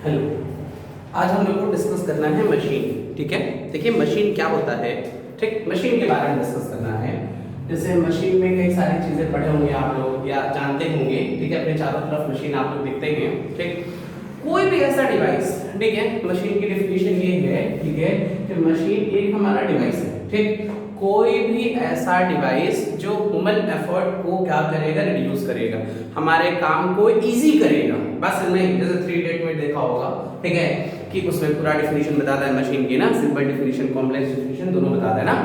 Hello. आज हम लोग को डिस्कस करना है मशीन। ठीक है, देखिए मशीन क्या होता है। ठीक, मशीन के बारे में डिस्कस करना है। जैसे मशीन में कई सारी चीजें पढ़े होंगे आप लोग या जानते होंगे। ठीक है, अपने चारों तरफ मशीन आप लोग देखते हैं। ठीक, कोई भी ऐसा डिवाइस, ठीक है, मशीन की डेफिनेशन ये है, ठीक है, कि मशीन एक हमारा डिवाइस है। ठीक, कोई भी ऐसा डिवाइस जो ह्यूमन एफर्ट को क्या करेगा, रिड्यूस करेगा, हमारे काम को इजी करेगा। बस नहीं, जैसे 3 डेट में देखा होगा, ठीक है, कि उसमें पूरा डेफिनेशन बताता है मशीन की ना, सिंपल डेफिनेशन, कॉम्प्लेक्स डेफिनेशन दोनों बताता है ना।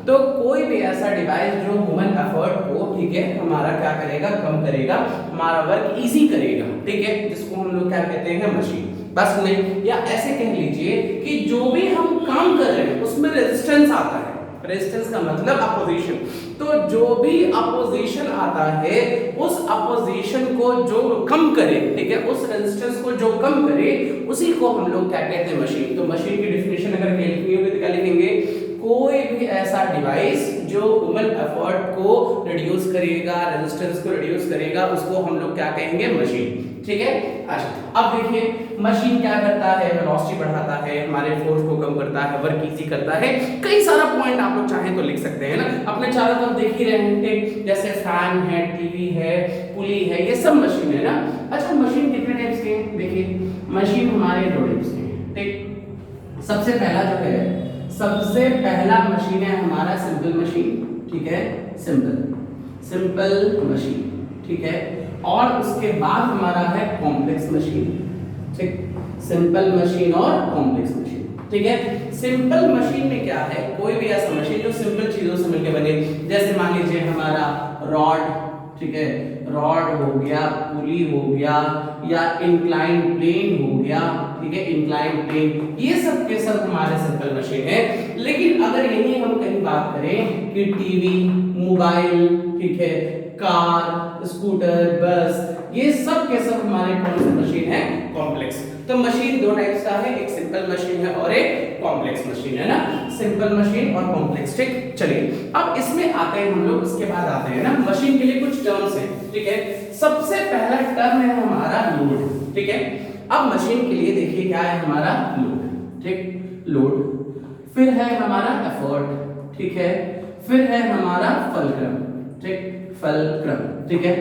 तो कोई भी ऐसा डिवाइस जो ह्यूमन एफर्ट को, ठीक है, हमारा क्या करेगा, कम करेगा, हमारा वर्क इजी करेगा। ठीक है, जिसको हम लोग क्या कहते हैं, मशीन। बस नहीं, या ऐसे कह लीजिए कि जो भी हम काम कर रहे हैं उसमें रेजिस्टेंस आता है। रेजिस्टेंस का मतलब अपोजिशन। तो जो भी अपोजिशन आता है उस अपोजिशन को जो कम करे, ठीक है, उस रेजिस्टेंस को जो कम करे, उसी को हम लोग क्या कहते हैं, मशीन। तो मशीन की डेफिनेशन अगर लिखनी होगी तो क्या लिखेंगे, कोई भी ऐसा डिवाइस जो ह्यूमन एफर्ट को रिड्यूस करेगा, रेजिस्टेंस को रिड्यूस करेगा, उसको हम लोग क्या कहेंगे, मशीन। ठीक है। अच्छा, अब देखिए मशीन क्या करता है, वेलोसिटी बढ़ाता है, हमारे फोर्स को कम करता है, वर्क इजी करता है। कई सारा पॉइंट आप लोग चाहें तो लिख सकते हैं ना, अपने चारों तरफ देख ही रहे हैं। जैसे फैन है, टीवी है, पुली है, ये सब मशीन है ना। अच्छा, मशीन कितने टाइप्स के हैं, देखिए मशीन हमारे 2 टाइप्स के हैं। ठीक, सबसे पहला जो है, सबसे पहला मशीन है हमारा सिंपल मशीन। ठीक है, सिंपल मशीन। ठीक है, और उसके बाद हमारा है कॉम्प्लेक्स मशीन। ठीक, सिंपल मशीन और कॉम्प्लेक्स मशीन। ठीक है, सिंपल मशीन में क्या है, कोई भी ऐसा मशीन जो सिंपल चीजों से मिलकर बने। जैसे मान लीजिए हमारा रॉड, ठीक है, रॉड हो गया, पुली हो गया, या इंक्लाइन प्लेन हो गया। ठीक है, इंक्लाइन प्लेन, ये सब के सब हमारे सिंपल मशीन है। लेकिन अगर यही हम कहीं बात करें कि टीवी, मोबाइल, ठीक है, कार, स्कूटर, बस, ये सब के सब हमारे कौन से मशीन है, कॉम्प्लेक्स। तो मशीन 2 टाइप्स का है, एक सिंपल मशीन है और एक कॉम्प्लेक्स मशीन है ना, सिंपल मशीन और कॉम्प्लेक्स। ठीक, चलिए अब इसमें आते हैं हम लोग, उसके बाद आते हैं ना मशीन के लिए कुछ टर्म्स हैं। ठीक है, सबसे पहला टर्म है हमारा लोड। ठीक है, अब मशीन के लिए देखिए क्या है हमारा, लोड। ठीक, लोड, फिर है हमारा एफर्ट। ठीक है, फिर है हमारा फलक्रम। ठीक, फलक्रम। ठीक है,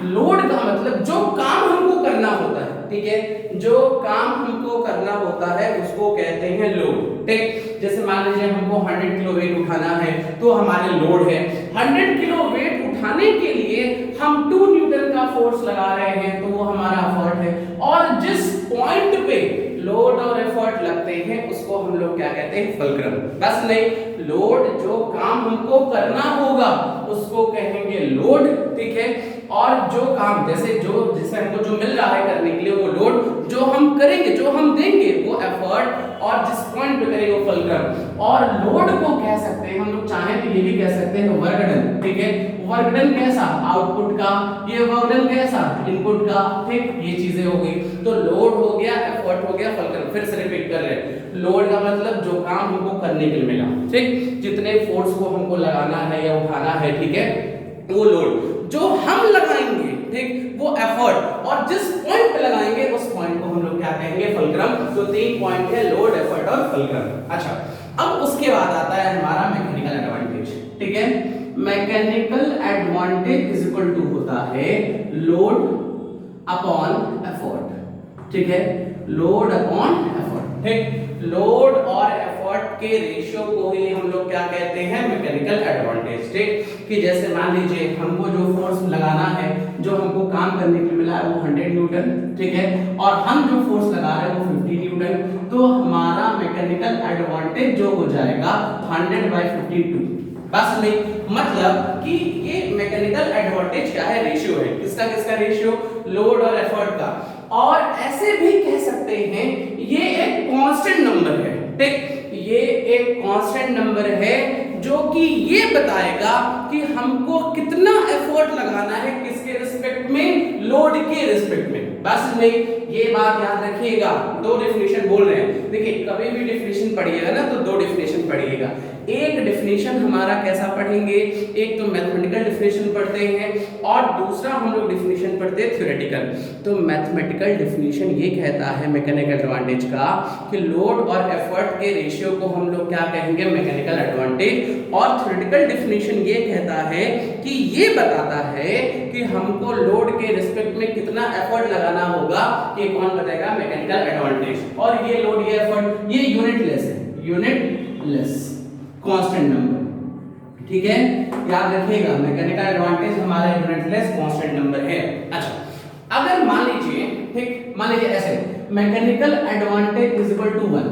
लोड का मतलब जो काम हमको करना होता है। ठीक है, जो काम हमको करना होता है उसको कहते हैं लोड। ठीक, जैसे मान लीजिए हमको 100 किलो वेट उठाना है तो हमारे लोड है। 100 किलो वेट उठाने के लिए हम 2 न्यूटन का फोर्स लगा रहे हैं, तो वो हमारा एफर्ट है। और जिस पॉइंट पे लोड और एफर्ट लगते हैं उसको हम लोग क्या कहते हैं, फलक्रम। बस नहीं, लोड जो काम हमको करना होगा उसको कहेंगे लोड। ठीक है, और जो काम जैसे हमको जो मिल रहा है करने के लिए वो लोड, जो हम करेंगे, जो हम देंगे वो एफर्ट, और जिस पॉइंट पे करेंगे वो फलक्रम। और लोड को कह सकते हैं हम लोग, चाहे तो ये भी कह सकते हैं वर्क डन। ठीक है, वर्क डन कैसा, आउटपुट का, ये वर्क डन कैसा, इनपुट का। ठीक, ये चीजें हो गई। तो लोड हो गया, एफर्ट हो गया, फलक्रम। फिर से रिपीट कर रहे हैं, लोड का मतलब जो काम हमको करने के लिए मिला। ठीक, जितने फोर्स को हमको लगाना है या उठाना है, ठीक है, वो लोड। जो हम लगाएंगे, ठीक, वो एफर्ट, और जिस पॉइंट पे लगाएंगे उस पॉइंट को हम लोग क्या कहेंगे, फलक्रम। तो 3 पॉइंट है, लोड, एफर्ट और फलक्रम। अच्छा, अब उसके बाद आता है हमारा मैकेनिकल एडवांटेज। ठीक है, mechanical advantage is equal to होता है लोड अपॉन एफर्ट। ठीक है, लोड अपॉन एफर्ट। ठीक, लोड और एफर्ट के रेशियो को ही हम लोग क्या कहते हैं, मैकेनिकल एडवांटेज। ठीक, कि जैसे मान लीजिए हमको जो फोर्स लगाना है, जो हमको काम करने के लिए मिला है वो 100 न्यूटन। ठीक है, और हम जो फोर्स लगा रहे हैं वो 50 न्यूटन, तो हमारा मैकेनिकल एडवांटेज जो हो जाएगा 100/52। बस नहीं, मतलब कि ये मैकेनिकल एडवांटेज क्या है, रेशियो है। किसका किसका रेशियो, लोड और एफर्ट का। और ऐसे भी कह सकते हैं ये एक कांस्टेंट नंबर है। ठीक, ये एक कांस्टेंट नंबर है जो कि ये बताएगा कि हमको कितना एफर्ट लगाना है, किसके रिस्पेक्ट में, लोड के रिस्पेक्ट में। बस नहीं, ये बात याद रखिएगा। 2 डेफिनेशन बोल रहे हैं, देखिए कभी भी डेफिनेशन पढ़िएगा ना तो 2 डेफिनेशन पढ़िएगा। एक डेफिनेशन हमारा कैसा पढ़ेंगे, एक तो मैथमेटिकल डेफिनेशन पढ़ते हैं और दूसरा हम लोग डेफिनेशन पढ़ते हैं थ्योरेटिकल। तो मैथमेटिकल डेफिनेशन ये कहता है मैकेनिकल एडवांटेज का कि लोड और एफर्ट के रेशियो को हम लोग क्या कहेंगे, मैकेनिकल एडवांटेज। और थ्योरेटिकल डेफिनेशन ये कहता है कि ये बताता है कि हमको लोड के रिस्पेक्ट में कितना एफर्ट लगाना होगा, ये कौन बताएगा, मैकेनिकल एडवांटेज। और ये लोड ये एफर्ट ये यूनिटलेस है, यूनिटलेस कांस्टेंट नंबर, ठीक है, याद रखिएगा मैकेनिकल एडवांटेज हमारा यूनिटलेस कांस्टेंट नंबर है। अच्छा अगर मान लीजिए, ठीक, मान लीजिए ऐसे mechanical advantage is equal to 1,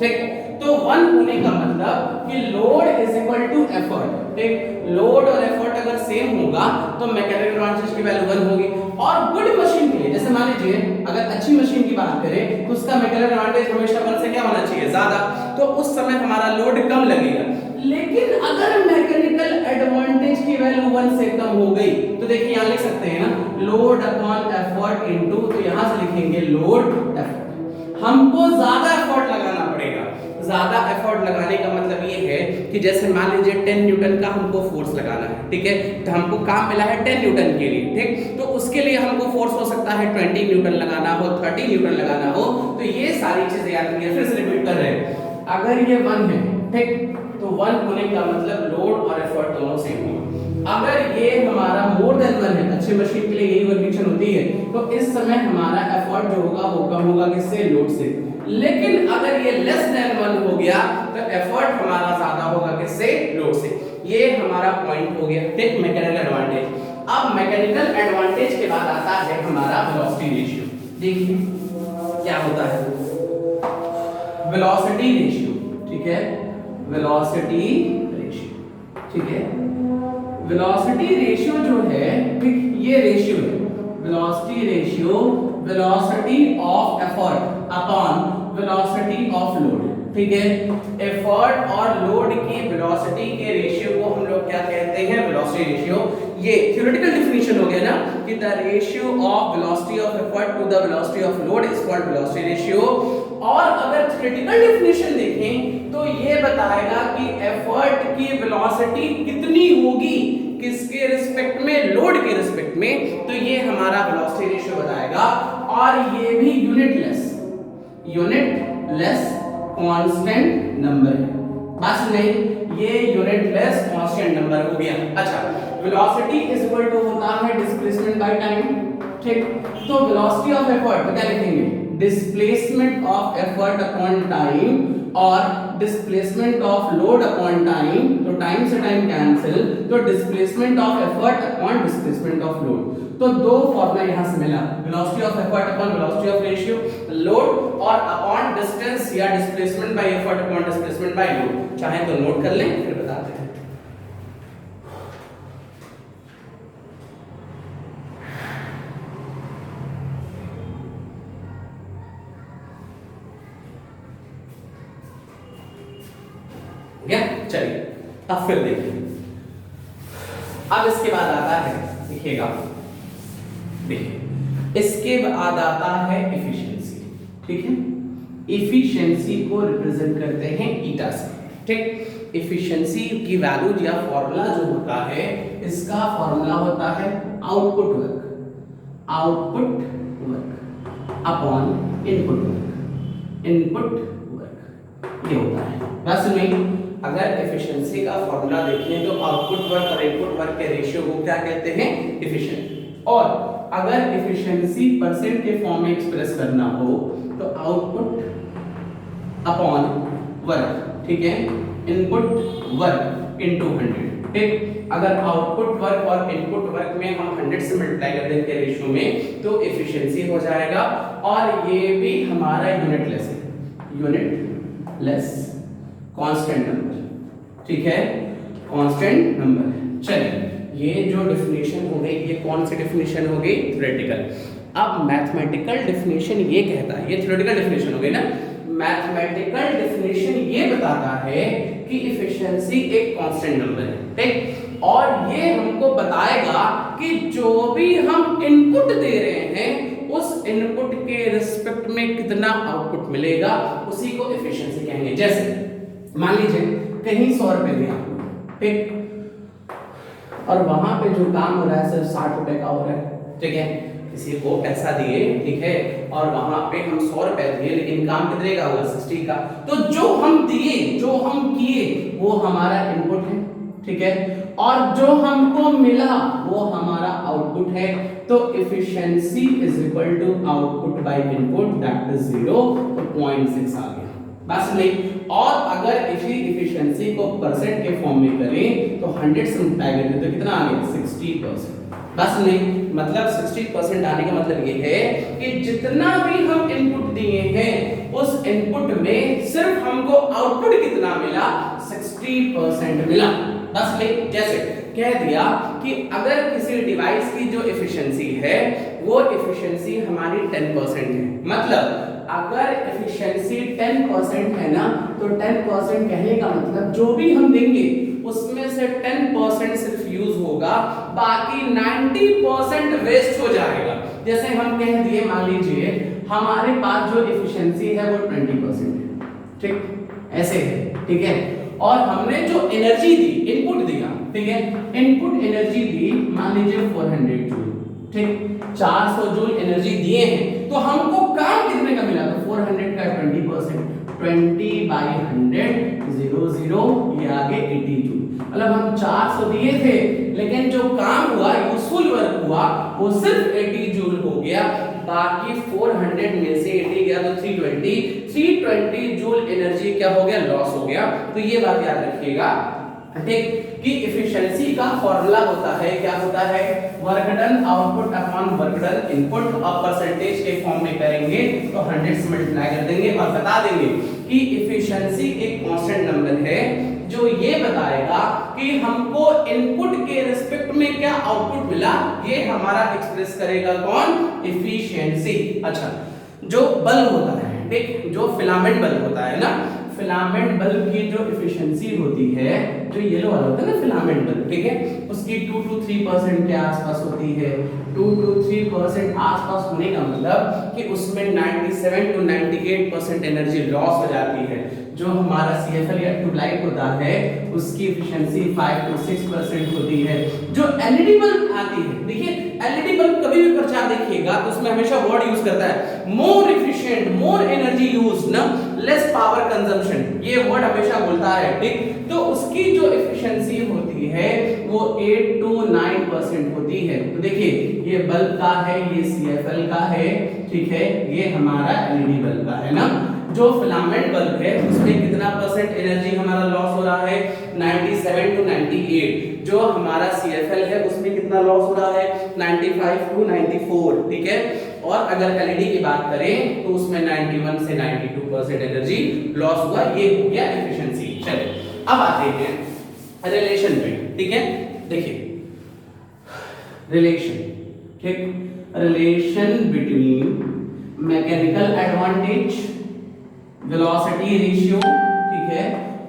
ठीक, तो 1 होने का मतलब कि load is equal to effort, ठीक, लोड और एफर्ट अगर सेम होगा तो मैकेनिकल एडवांटेज की वैल्यू 1 होगी। और गुड मशीन के लिए, जैसे मान लीजिए अगर अच्छी मशीन की बात करें तो उसका मैकेनिकल एडवांटेज हमेशा 1 से क्या होना चाहिए, ज्यादा, तो उस समय हमारा लोड कम लगेगा। लेकिन अगर मैकेनिकल एडवांटेज की वैल्यू 1 से कम हो गई तो देखिए यहां लिख सकते हैं ना, लोड अपॉन एफर्ट इनटू, तो यहां से लिखेंगे लोड एफर्ट। हमको ज्यादा एफर्ट लगाना पड़ेगा। ज्यादा एफर्ट लगाने का मतलब ये है कि जैसे मान लीजिए 10 न्यूटन का हमको फोर्स लगाना है, ठीक है, तो हमको काम मिला है 10 न्यूटन के लिए, ठीक, तो उसके लिए हमको फोर्स हो सकता है 20 न्यूटन लगाना हो, 30 न्यूटन लगाना हो। तो ये सारी चीजें याद रखिए, फिर से रिपीट कर रहे हैं, अगर ये 1 है, ठीक, तो 1 होने का मतलब लोड और एफर्ट दोनों सेम होगा। अगर ये हमारा मोर देन 1 है, अच्छी मशीन के लिए यही कंडीशन होती है, तो इस समय हमारा एफर्ट जो होगा वो कम होगा किससे, लोड से। लेकिन अगर ये लेस देन 1 हो गया तो एफर्ट हमारा ज्यादा होगा किससे, लोड से। ये हमारा पॉइंट हो गया, ठीक, मैकेनिकल एडवांटेज। अब मैकेनिकल एडवांटेज के बाद आता है हमारा वेलोसिटी रेशियो। देखिए क्या होता है वेलोसिटी रेशियो, ठीक है, वेलोसिटी रेशियो, ठीक है, वेलोसिटी रेशियो जो है, ठीक, ये रेशियो है velocity ratio, velocity of effort upon velocity of load, ठीक है, एफर्ट और लोड की वेलोसिटी के रेशियो को हम लोग क्या कहते हैं, वेलोसिटी रेशियो। ये थ्योरेटिकल डेफिनेशन हो गया ना कि the ratio of velocity of effort to the velocity of load is called velocity ratio. और अगर थ्योरेटिकल डेफिनेशन देखें तो ये बताएगा कि एफर्ट की वेलोसिटी कितनी होगी, किसके रिस्पेक्ट में, लोड के रिस्पेक्ट में, तो ये हमारा वेलोसिटी रेशियो बताएगा। और ये भी यूनिटलेस कांस्टेंट नंबर है, बस नहीं, ये यूनिटलेस कांस्टेंट नंबर हो गया। अच्छा वेलोसिटी इज इक्वल टू होता है डिस्प्लेसमेंट बाय टाइम, ठीक, तो वेलोसिटी ऑफ एफर्ट तो क्या लिखेंगे, displacement of effort upon time, और displacement of load upon time, तो टाइम से टाइम कैंसिल, तो displacement of effort upon displacement of load. तो दो फॉर्मूला यहां से मिला, velocity of effort upon velocity of ratio load, और अपॉन डिस्टेंस या displacement by effort upon displacement by load. चाहे तो नोट कर लें, फिर बताते हैं। चलिए अब फिर देखिए, अब इसके बाद आता है, देखिएगा, देखिए इसके बाद आता है एफिशिएंसी, ठीक है, एफिशिएंसी को रिप्रेजेंट करते हैं ईटा से, ठीक, एफिशिएंसी की वैल्यू या फॉर्मूला जो होता है, इसका फॉर्मूला होता है output work upon input work, ये होता है। बस नहीं, अगर एफिशिएंसी का फॉर्मूला देखें तो आउटपुट वर्क और इनपुट वर्क के रेशियो को क्या कहते हैं, एफिशिएंट। और अगर एफिशिएंसी परसेंट के फॉर्म में एक्सप्रेस करना हो तो आउटपुट अपॉन वर्क, ठीक है, इनपुट वर्क इनटू 100, ठीक, अगर आउटपुट वर्क और इनपुट वर्क में हम 100 से मल्टीप्लाई कर दें के रेशियो में तो एफिशिएंसी हो जाएगा। और ये भी हमारा यूनिटलेस कांस्टेंट नंबर, ठीक है, कांस्टेंट नंबर। चलिए ये जो डेफिनेशन हो गई, ये कौन सी डेफिनेशन हो गई, थ्योरेटिकल। अब मैथमेटिकल डेफिनेशन ये कहता है, ये थ्योरेटिकल डेफिनेशन हो गई ना, मैथमेटिकल डेफिनेशन ये बताता है कि एफिशिएंसी एक कांस्टेंट नंबर है, ठीक, और ये हमको बताएगा कि जो भी हम इनपुट दे रहे हैं उस इनपुट के रिस्पेक्ट में कितना आउटपुट मिलेगा, उसी को एफिशिएंसी कहेंगे। जैसे मान लीजिए कहीं 100 रुपए दिया ठीक, और वहां पे जो काम हो रहा है सिर्फ 60 रुपए का हो रहा है, ठीक है। किसी को पैसा दिए, ठीक है, और वहां पे हम 100 रुपए दिए, लेकिन काम कितने का हुआ 60 का। तो जो हम दिए, जो हम किए, वो हमारा इनपुट है, ठीक है, और जो हमको मिला वो हमारा आउटपुट है। तो efficiency is equal to output by input, that is 0, तो 0.6 आ गया, बस नहीं। और अगर इसी एफिशिएंसी को परसेंट के फॉर्म में करें तो 100 से मल्टीप्लाई करें तो कितना आ गया 60%, बस नहीं। मतलब 60% आने का मतलब ये है कि जितना भी हम इनपुट दिए हैं उस इनपुट में सिर्फ हमको आउटपुट कितना मिला, 60% मिला, बस नहीं। जैसे कह दिया कि अगर किसी डिवाइस की जो एफिशिएंसी है वो एफिशिएंसी हमारी 10% है, मतलब अगर एफिशिएंसी 10% है ना, तो 10% कहने का मतलब जो भी हम देंगे उसमें से 10% सिर्फ यूज होगा, बाकी 90% वेस्ट हो जाएगा। जैसे हम कह दिए, मान लीजिए हमारे पास जो एफिशिएंसी है वो 20% है, ठीक, ऐसे है, ठीक है, और हमने जो एनर्जी दी, इनपुट दिया, ठीक है, इनपुट एनर्जी दी मान लीजिए 400 जूल, ठीक, 400 जूल एनर्जी दिए हैं, तो हमको काम कितने का मिला, तो 400 का 20%, 20/100 00, ये आगे 80 जूल। मतलब हम 400 दिए थे लेकिन जो काम हुआ, यूजफुल वर्क हुआ, वो सिर्फ 80 जूल हो गया, बाकी 400 में से 80 गया तो 320 जूल एनर्जी क्या हो गया, लॉस हो गया। तो ये बात याद रखिएगा, ठीक, कि एफिशिएंसी का फॉर्मूला होता है, क्या होता है, work done output upon work done input, और परसेंटेज के फॉर्म में करेंगे तो 100 से मल्टीप्लाई कर देंगे और बता देंगे कि एफिशिएंसी एक कांस्टेंट नंबर है जो ये बताएगा कि हमको इनपुट के रिस्पेक्ट में क्या आउटपुट मिला, ये हमारा एक्सप्रेस करेगा कौन, एफिशिएंसी। अच्छा, जो बल्ब होता है, ठीक, जो फिलामेंट बल्ब होता है ना, फिलामेंट बल्ब की जो एफिशिएंसी होती है, जो येलो वाला होता है ना फिलामेंट बल्ब, ठीक है, उसकी 2 to 3% के आसपास होती है। 2 to 3% आसपास होने का मतलब कि उसमें 97 to 98% एनर्जी लॉस हो जाती है। जो हमारा CFL या ट्यूबलाइट होता है उसकी एफिशिएंसी 5 to 6% होती है। जो एलईडी बल्ब आती है, देखिए एलईडी बल्ब कभी भी प्रचार देखिएगा तो उसमें हमेशा वर्ड यूज करता है more efficient, more energy use ना, लेस पावर कंजम्पशन, ये वर्ड हमेशा बोलता है, ठीक। तो उसकी जो एफिशिएंसी होती है वो 8 to 9% होती है। तो देखिए ये बल्ब का है, ये CFL का है, ठीक है, ये हमारा एलईडी बल्ब का है ना। जो फिलामेंट बल्ब है उसमें कितना परसेंट एनर्जी हमारा लॉस हो रहा है, 97 to 98। जो हमारा CFL है उसमें कितना लॉस हो रहा है, 95 to 94, ठीक है। और अगर एलईडी की बात करें तो उसमें 91 से 92% एनर्जी लॉस हुआ, ये हो गया एफिशिएंसी। चलिए अब आते हैं रिलेशन पे, ठीक है। देखिए रिलेशन, ठीक, relation between mechanical advantage, velocity ratio, ठीक है,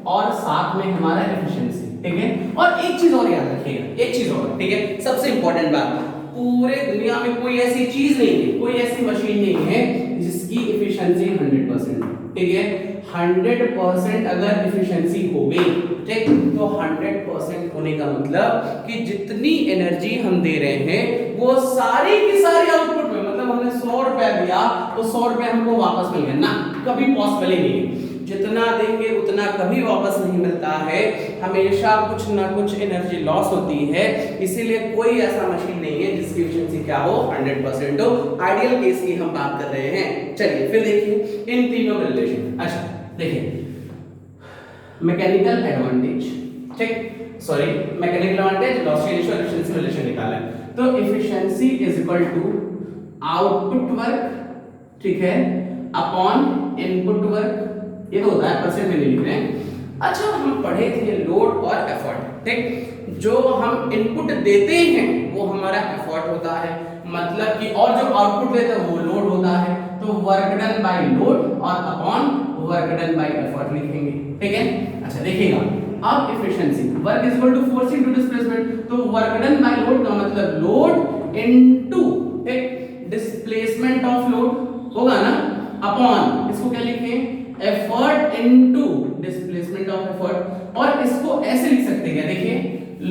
और साथ में हमारा एफिशिएंसी, ठीक है। और एक चीज और याद रखिएगा, एक चीज और, ठीक है, सबसे इंपॉर्टेंट बात, पूरे दुनिया में कोई ऐसी चीज नहीं है, कोई ऐसी मशीन नहीं है जिसकी एफिशिएंसी 100%, ठीक है। 100% अगर एफिशिएंसी हो गई, ठीक, तो 100% होने का मतलब कि जितनी एनर्जी हम दे रहे हैं वो सारी की सारी आउटपुट में, मतलब हमने 100 रुपए दिया तो 100 रुपए हमको वापस मिल गए ना, कभी पॉसिबल ही नहीं है। जितना देंगे उतना कभी वापस नहीं मिलता है, हमेशा कुछ ना कुछ एनर्जी लॉस होती है। इसीलिए कोई ऐसा मशीन नहीं है जिसकी एफिशिएंसी क्या हो, 100% हो। आइडियल केस की हम बात कर रहे हैं। चलिए फिर देखिए इन तीनों में रिलेशन। अच्छा देखिए मैकेनिकल एडवांटेज, ठीक, sorry mechanical advantage, velocity ratio, efficiency relation निकाला है। तो efficiency is equal to output work, ठीक है, अपॉन इनपुट वर्क, ये तो होता है, परसेंट में नहीं लिख रहे हैं। अच्छा हम पढ़े थे लोड और एफर्ट, ठीक, जो हम इनपुट देते हैं वो हमारा एफर्ट होता है, मतलब कि, और जो आउटपुट देते हैं वो लोड होता है। तो वर्क डन बाय लोड और upon work done by effort लिखेंगे, ठीक है। अच्छा देखिएगा अब efficiency, work is equal to force into displacement, तो वर्क डन बाय लोड का मतलब लोड इनटू, ठीक, डिस्प्लेसमेंट ऑफ लोड होगा ना, अपॉन इसको क्या लिखें, effort into displacement of effort. और ऐसे लिख सकते हैं, देखिए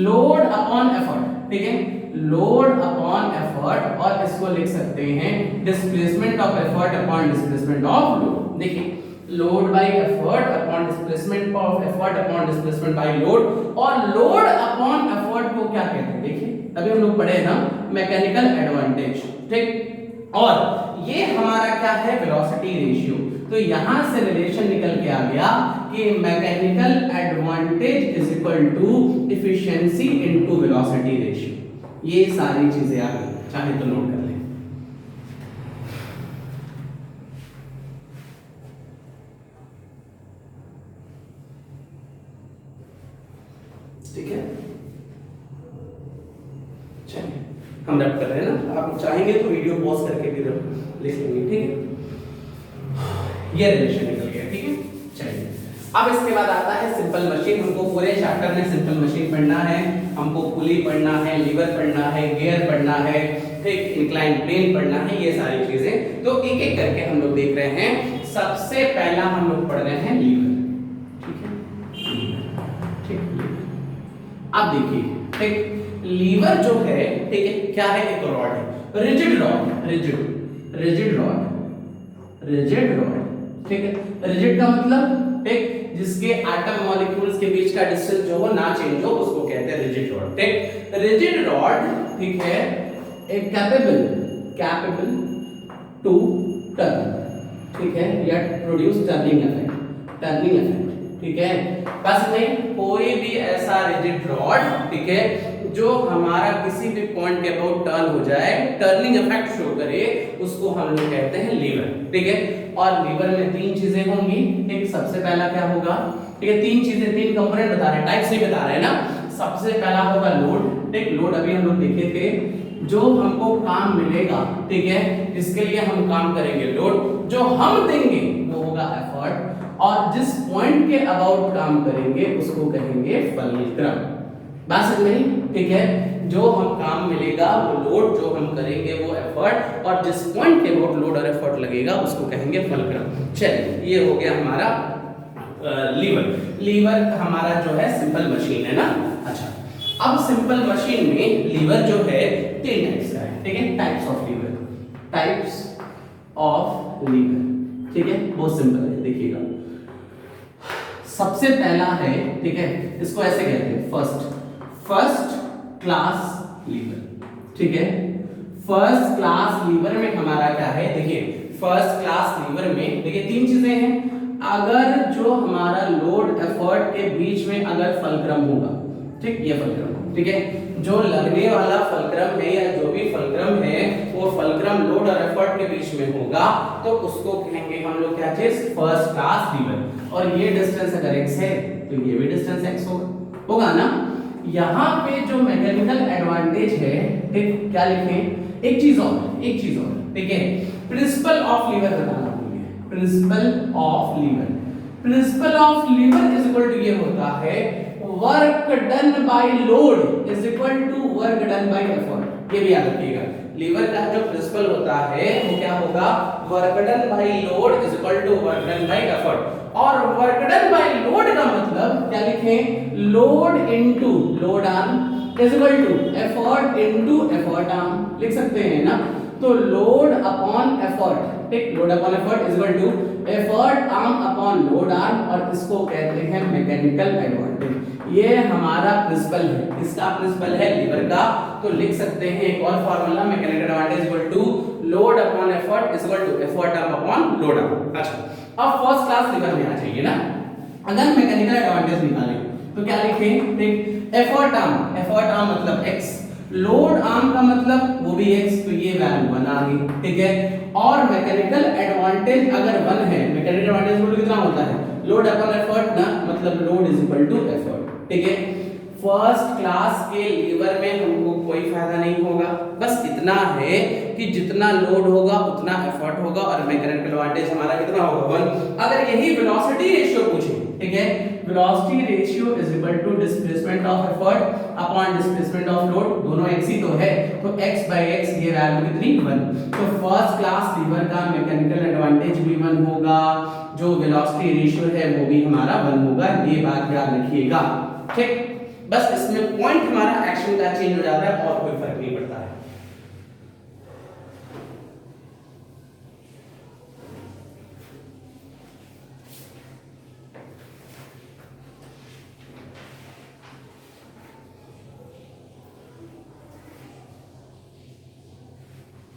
लोड अपॉन एफर्ट, ठीक है, लोड अपॉन एफर्ट, और इसको लिख सकते हैं displacement of effort upon displacement of load. देखिए load by effort upon displacement of effort upon displacement by load, और लोड अपॉन एफर्ट को क्या कहते हैं, देखिए अभी हम लोग पढ़े ना मैकेनिकल एडवांटेज, ठीक, और ये हमारा क्या है वेलोसिटी रेशियो। तो यहां से रिलेशन निकल के आ गया कि mechanical advantage is equal to efficiency into velocity ratio. ये सारी चीजें आ गई, चाहे तो नोट कर लें। ठीक है, चलिए हम रैप कर रहे हैं ना, आप चाहेंगे तो वीडियो पॉज करके भी लिख लेंगे, ठीक है। ये रिलेशन निकल गया, ठीक है। चलिए अब इसके बाद आता है सिंपल मशीन। हमको पूरे चैप्टर में सिंपल मशीन पढ़ना है, हमको पुली पढ़ना है, लीवर पढ़ना है, गियर पढ़ना है, ठीक, इंक्लाइन प्लेन पढ़ना है, ये सारी चीजें तो एक एक करके हम लोग देख रहे हैं। सबसे पहला हम लोग पढ़ रहे हैं लीवर, ठीक है, ठीक। अब देखिए, ठीक, लीवर जो है, ठीक है, क्या है, एक रॉड है, रिजिड रॉड, रिजिड रॉड, ठीक है। रिजिड का मतलब, ठीक, जिसके एटम मॉलिक्यूल्स के बीच का डिस्टेंस जो हो ना चेंज हो, उसको कहते हैं रिजिड रॉड, ठीक। रिजिड रॉड, ठीक है, एक कैपेबल टू टर्न, ठीक है, या प्रोड्यूस टर्निंग इफेक्ट, ठीक है। बस नहीं, कोई भी ऐसा रिजिड रॉड, ठीक है, जो हमारा किसी भी पॉइंट के अबाउट टर्न हो जाए, टर्निंग इफेक्ट शो करे, उसको हम लोग कहते हैं लीवर, ठीक है। और लीवर में तीन चीजें होंगी, ठीक। सबसे पहला क्या होगा, ठीक है, तीन चीजें, तीन कंपोनेंट बता रहे हैं, टाइप्स नहीं बता रहे हैं ना। सबसे पहला होगा लोड, ठीक, लोड अभी हम लोग देखे थे, जो हमको काम मिलेगा, ठीक है, जिसके लिए हम काम करेंगे लोड, जो हम देंगे वो होगा एफर्ट, और जिस पॉइंट के अबाउट काम करेंगे उसको कहेंगे फलक्रम। बात समझ में, ठीक है, जो हम काम मिलेगा वो लोड, जो हम करेंगे वो एफर्ट, और जिस पॉइंट के अबाउट लोड और एफर्ट लगेगा उसको कहेंगे फलक्रम। चलिए ये हो गया हमारा लीवर हमारा जो है सिंपल मशीन है ना। अच्छा, अब सिंपल मशीन में लीवर जो है तीन टाइप्स का है, ठीक है, टाइप्स ऑफ लीवर, ठीक है, बहुत सिंपल है, देखिएगा। सबसे पहला है, ठीक है, इसको ऐसे कहते हैं फर्स्ट क्लास लीवर, ठीक है। फर्स्ट क्लास लीवर में हमारा क्या है, देखिए फर्स्ट क्लास लीवर में देखिए तीन चीजें हैं। अगर जो हमारा लोड एफर्ट के बीच में अगर फलक्रम होगा, ठीक, ये फलक्रम, ठीक है, जो लगने वाला फलक्रम है या जो भी फलक्रम है वो फलक्रम लोड और एफर्ट के बीच में होगा, तो उसको कहेंगे हम लोग क्या चीज, फर्स्ट क्लास लीवर। और ये डिस्टेंस अगर x है तो ये भी डिस्टेंस x होगा ना। यहाँ पे जो मैकेनिकल एडवांटेज है, ठीक, क्या लिखें, एक चीज और, ठीक है, प्रिंसिपल ऑफ लीवर बताना भूल गए, principle of lever is equal to ये होता है work done by load is equal to work done by effort. ये भी याद रखिएगा, लीवर का जो प्रिंसिपल होता है वो क्या होगा, work done by load is equal to work done by effort. और वर्क डन बाय लोड का मतलब क्या लिखें, load into load arm is equal to effort into effort arm, लिख सकते हैं ना। तो लोड अपॉन एफर्ट, ठीक, load upon effort is equal to effort arm upon load arm, और इसको कहते हैं मैकेनिकल एडवांटेज। ये हमारा प्रिंसिपल है, इसका प्रिंसिपल है लीवर का। तो लिख सकते हैं एक और formula, mechanical advantage equal to load upon effort is equal to effort arm upon load arm. अच्छा, अब फर्स्ट क्लास लीवर में आ जाइए ना। अगर मैकेनिकल एडवांटेज निकालें तो क्या लिखें, ठीक, एफर्ट आर्म मतलब x, लोड आर्म का मतलब वो भी x, तो ये वैल्यू 1 आ गई, ठीक है। और मैकेनिकल एडवांटेज अगर 1 है, मैकेनिकल एडवांटेज कितना होता है, लोड अपॉन एफर्ट ना, मतलब load is equal to effort, ठीक है। फर्स्ट क्लास के लीवर में हमको कोई फायदा नहीं होगा, बस इतना है कि जितना लोड होगा उतना एफर्ट होगा, और मैकेनिकल एडवांटेज हमारा कितना होगा, 1। अगर यही वेलोसिटी रेशियो पूछे, ठीक है, velocity ratio is equal to displacement of effort upon displacement of load, दोनों x ही तो है, तो x by x ये वैल्यू कितनी, 1। तो फर्स्ट क्लास लीवर का मैकेनिकल एडवांटेज भी 1 होगा, जो वेलोसिटी रेशियो है वो भी हमारा 1 होगा, ये बात याद रखिएगा। ठीक, बस इसमें पॉइंट हमारा एक्शन का चेंज हो जाता है और कोई फर्क नहीं पड़ता है।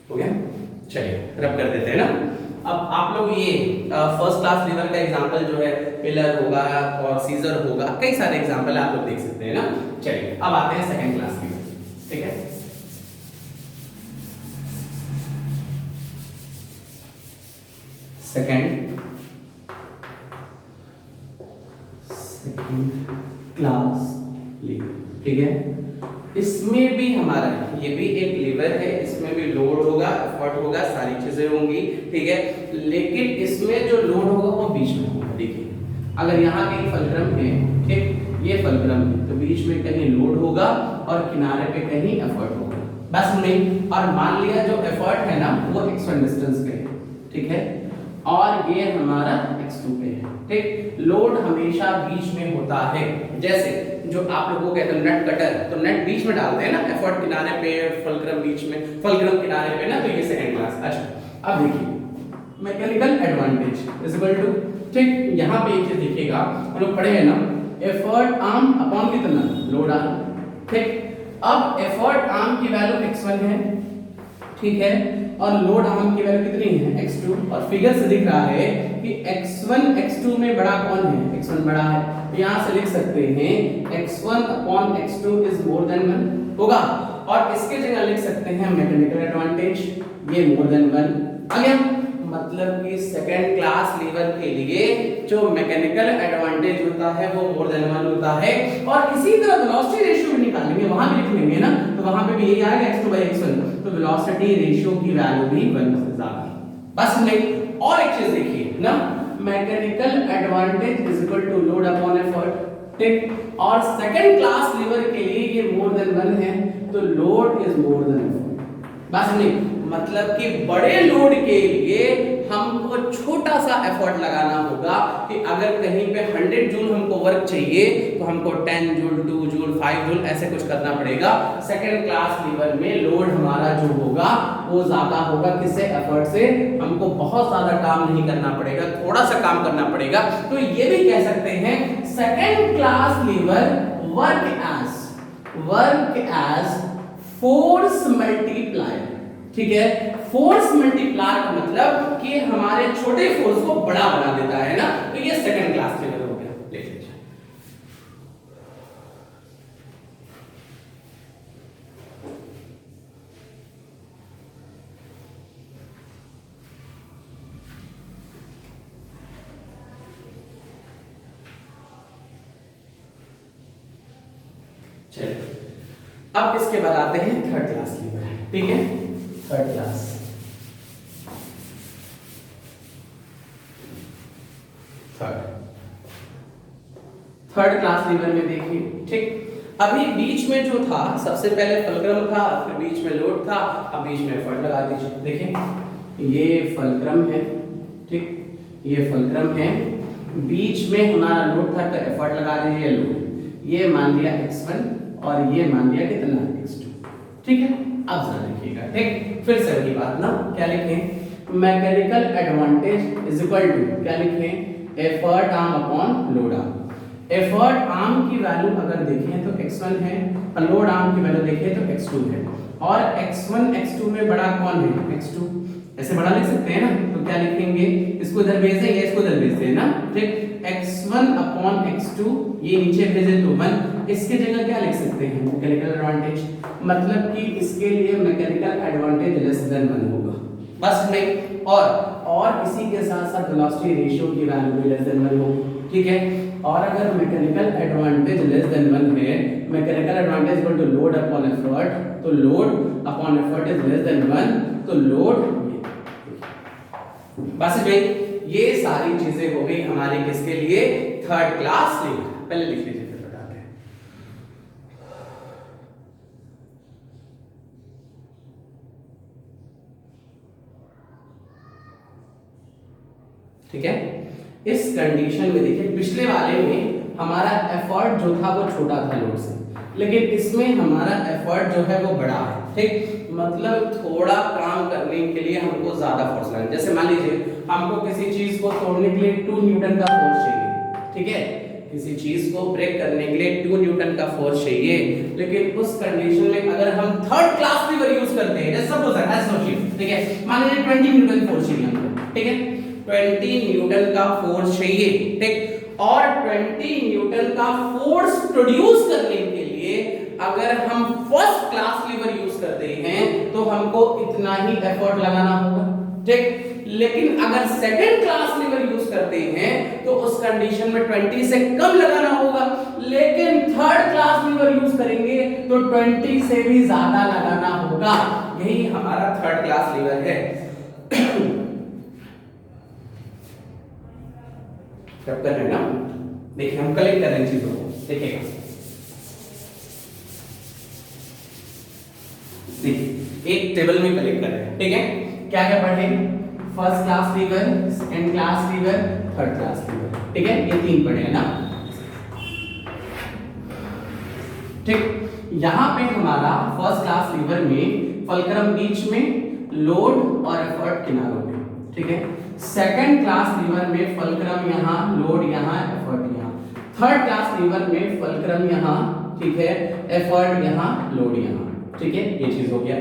हो गया, चलिए रब कर देते हैं ना। अब आप लोग ये फर्स्ट क्लास लीवर का एग्जांपल जो है पिलर होगा और सीजर होगा, कई सारे एग्जांपल आप लोग देख सकते हैं ना। चलिए अब आते हैं सेकंड क्लास लीवर, ठीक है। सेकंड क्लास लीवर, ठीक है। इसमें भी हमारा ये भी एक लीवर है, इसमें भी लोड होगा, एफर्ट होगा, सारी चीजें होंगी, ठीक है। लेकिन इसमें जो लोड होगा वो बीच में होगा। देखिए अगर यहाँ कहीं फलक्रम है, ठीक, ये फलक्रम है, तो बीच में कहीं लोड होगा और किनारे पे कहीं एफर्ट होगा, बस नहीं। और मान लिया जो एफर्ट है ना वो x1 डिस्टेंस पे है, ठीक है, और ये हमारा x2 पे है, ठीक। लोड हमेशा बीच में होता है। जैसे जो आप लोगों को कहते हैं नट कटर, तो नट बीच में डालते हैं ना, एफर्ट किनारे पे, फलक्रम बीच में, फलक्रम किनारे पे ना, तो ये सेकंड क्लास। अच्छा अब देखिए mechanical advantage is equal to, ठीक, यहाँ पे एक चीज देखिएगा, हम लोग पढ़े हैं ना, एफर्ट आर्म अपॉन कितना, लोड आर्म, ठीक। अब एफर्ट आर्म की वैल्यू x1 है, ठीक है, और लोड आर्म की वैल्यू कितनी है, x2, और फिगर से दिख रहा है कि x1 x2 में बड़ा कौन है, x1 बड़ा है, तो यहां से लिख सकते हैं x1 upon x2 is more than 1 होगा, और इसके जगह लिख सकते हैं मैकेनिकल एडवांटेज, ये मोर देन 1 आ गया। मतलब कि सेकंड क्लास लीवर के लिए जो मैकेनिकल एडवांटेज होता है वो मोर देन 1 होता है। और इसी तरह वेलोसिटी रेशियो भी निकालेंगे, वहां भी लिख लेंगे ना, तो वहां पे भी यही आएगा x2/x1, तो वेलोसिटी रेशियो की वैल्यू भी 1 से ज्यादा, बस नहीं। और एक चीज देखिए ना, mechanical advantage is equal to load upon effort, ठीक, और सेकंड क्लास लीवर के लिए ये मोर देन 1 है, तो load is more than effort, बस नहीं। मतलब कि बड़े लोड के लिए हमको छोटा सा एफर्ट लगाना होगा, कि अगर कहीं पे 100 जूल हमको वर्क चाहिए तो हमको 10 जूल, 2 जूल, 5 जूल ऐसे कुछ करना पड़ेगा। सेकंड क्लास लीवर में लोड हमारा जो होगा वो ज्यादा होगा, किससे, एफर्ट से। हमको बहुत ज्यादा काम नहीं करना पड़ेगा, थोड़ा सा काम करना पड़ेगा। तो ये भी कह सकते हैं second class lever work as force multiplier, ठीक है। फोर्स मल्टीप्लायर का मतलब कि हमारे छोटे फोर्स को बड़ा बना देता है ना, तो ये सेकंड क्लास लीवर हो गया। देख लीजिए चलिए अब इसके बाद आते हैं थर्ड क्लास लीवर, ठीक है। थर्ड क्लास लीवर में देखिए, ठीक, अभी बीच में जो था, सबसे पहले फलक्रम था, फिर बीच में लोड था, अब बीच में एफर्ट लगा दीजिए। देखिए ये फलक्रम है, ठीक, ये फलक्रम है, बीच में हमारा लोड था, तो एफर्ट लगा दीजिए, लोड, ये मान लिया x1 और ये मान लिया कितना, x2, ठीक है। अब जरा देखिएगा, ठीक, फिर से वही बात ना, क्या लिखें, mechanical advantage is equal to, क्या लिखें, effort arm upon load arm. Effort arm की वैल्यू अगर देखें तो x1 है, और लोड आर्म की वैल्यू देखें तो x2 है, और x1 x2 में बड़ा कौन है, x2, ऐसे बड़ा लिख सकते हैं ना, तो क्या लिखेंगे, इसको इधर भेज देंगे, इसको इधर भेज दें ना, ठीक, x1 अपॉन x2, ये नीचे भेजे तो 1, इसके जगह क्या लिख सकते हैं, मैकेनिकल एडवांटेज, मतलब कि इसके लिए मैकेनिकल एडवांटेज लेस देन 1 होगा, बस नहीं। और इसी के साथ साथ वेलोसिटी रेशियो की वैल्यू भी लेस देन 1 होगी, ठीक है। और अगर मैकेनिकल एडवांटेज लेस देन 1 है, mechanical advantage equal to load upon effort, तो load upon effort is less than 1, तो लोड, बस भाई ये सारी चीजें हो गई हमारे किसके लिए, थर्ड क्लास लीवर। पहले लिख लीजिए फिर बताते हैं। ठीक है, इस कंडीशन में देखिए, पिछले वाले में हमारा एफर्ट जो था वो छोटा था लोड से, लेकिन इसमें हमारा एफर्ट जो है वो बड़ा है, ठीक। मतलब थोड़ा काम करने के लिए हमको ज्यादा फोर्स लगेगा। जैसे मान लीजिए हमको किसी चीज को तोड़ने के लिए 2 न्यूटन का फोर्स चाहिए, ठीक है, किसी चीज को ब्रेक करने के लिए 2 न्यूटन का फोर्स चाहिए, लेकिन उस कंडीशन में अगर हम थर्ड क्लास लीवर यूज करते हैं, जैसे सपोज ऐसा सोचिए, ठीक है, मान लीजिए 20 न्यूटन फोर्स चाहिए हमको, ठीक है, 20 न्यूटन का फोर्स चाहिए, ठीक, और 20 न्यूटन का फोर्स प्रोड्यूस करने के लिए अगर हम फर्स्ट क्लास लीवर यूज करते हैं तो हमको इतना ही एफर्ट लगाना होगा, ठीक। लेकिन अगर सेकंड क्लास लीवर यूज करते हैं तो उस कंडीशन में 20 से कम लगाना होगा, लेकिन थर्ड क्लास लीवर यूज करेंगे तो 20 से भी ज्यादा लगाना होगा। यही हमारा थर्ड क्लास लीवर है। कब कर रहे हैं ना, देखिए हम कलेक्ट कर रहे हैं चीजों को, देखिएगा, देखिए एक टेबल में कलेक्ट कर रहे हैं, ठीक है। क्या क्या पढ़े, first class liver, second class liver, third class lever, ठीक है, ये 3 पढ़े हैं ना, ठीक। यहां पे हमारा फर्स्ट क्लास लीवर में फलक्रम बीच में, लोड और एफर्ट किनारों पे, ठीक है। सेकंड क्लास लीवर में फलक्रम यहाँ, लोड यहाँ, एफर्ट यहाँ। थर्ड क्लास लीवर में फलक्रम यहाँ, ठीक है, एफर्ट यहाँ, लोड यहाँ, ठीक है, ये चीज हो गया।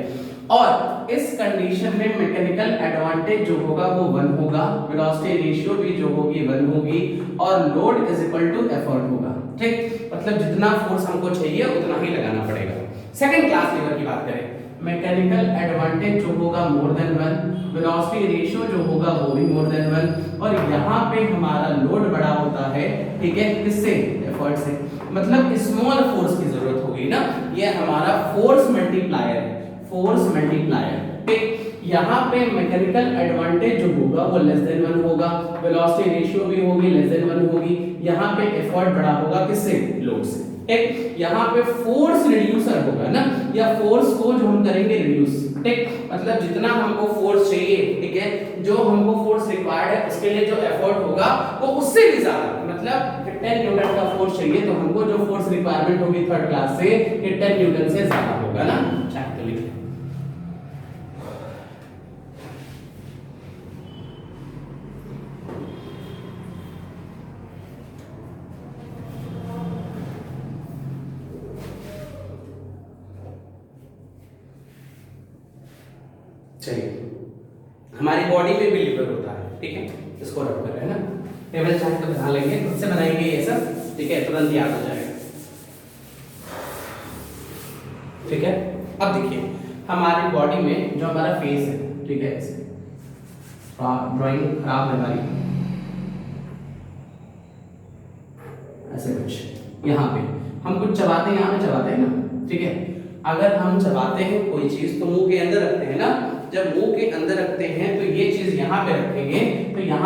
और इस कंडीशन में मैकेनिकल एडवांटेज जो होगा वो 1 होगा, वेलोसिटी रेशियो भी जो होगी 1 होगी, और load is equal to effort होगा, ठीक। मतलब जितना फोर्स हमको चाहिए उतना ही लगाना पड़ेगा। सेकंड क्लास लीवर की बात करें, मैकेनिकल एडवांटेज जो होगा मोर देन 1, वेलोसिटी रेशियो जो होगा वो भी मोर देन 1, और यहाँ पे हमारा लोड बड़ा होता है, ठीक है, किससे, एफर्ट से। मतलब स्मॉल फोर्स की जरूरत होगी ना, ये हमारा फोर्स मल्टीप्लायर है, फोर्स मल्टीप्लायर, ठीक। यहाँ पे मैकेनिकल एडवांटेज जो होगा वो लेस देन 1 होगा, वेलोसिटी रेशियो भी होगी लेस देन 1 होगी, यहाँ पे एफर्ट बड़ा होगा किससे, लोड से, ठीक। यहाँ पे फोर्स रिड्यूसर होगा ना, या फोर्स को जो हम करेंगे रिड्यूस, ठीक। मतलब जितना हमको फोर्स चाहिए, ठीक है, जो हमको फोर्स रिक्वायर्ड है उसके लिए जो एफर्ट होगा वो उससे भी ज्यादा, मतलब 10 न्यूटन का फोर्स चाहिए तो हमको जो फोर्स रिक्वायरमेंट होगी थर्ड क्लास से, ये 10 न्यूटन से ज्यादा होगा ना। तो लिखिए, चलिए, हमारी बॉडी में भी लीवर होता है, ठीक है, इसको रख कर है ना, टेबल चार्ट तो बना लेंगे, खुद से बनाएंगे ये सब, ठीक है, तुरंत याद हो जाएगा, ठीक है। अब देखिए हमारी बॉडी में जो हमारा फेस है, ठीक है, ड्राइंग खराब है हमारी, ऐसे कुछ यहाँ पे हम कुछ चबाते हैं, यहाँ पे चबाते हैं ना, ठीक है। अगर हम चबाते हैं कोई चीज तो मुंह के अंदर रखते हैं ना, जब मुंह के अंदर रखते हैं तो ये चीज यहाँ पे रखेंगे, तो यहाँ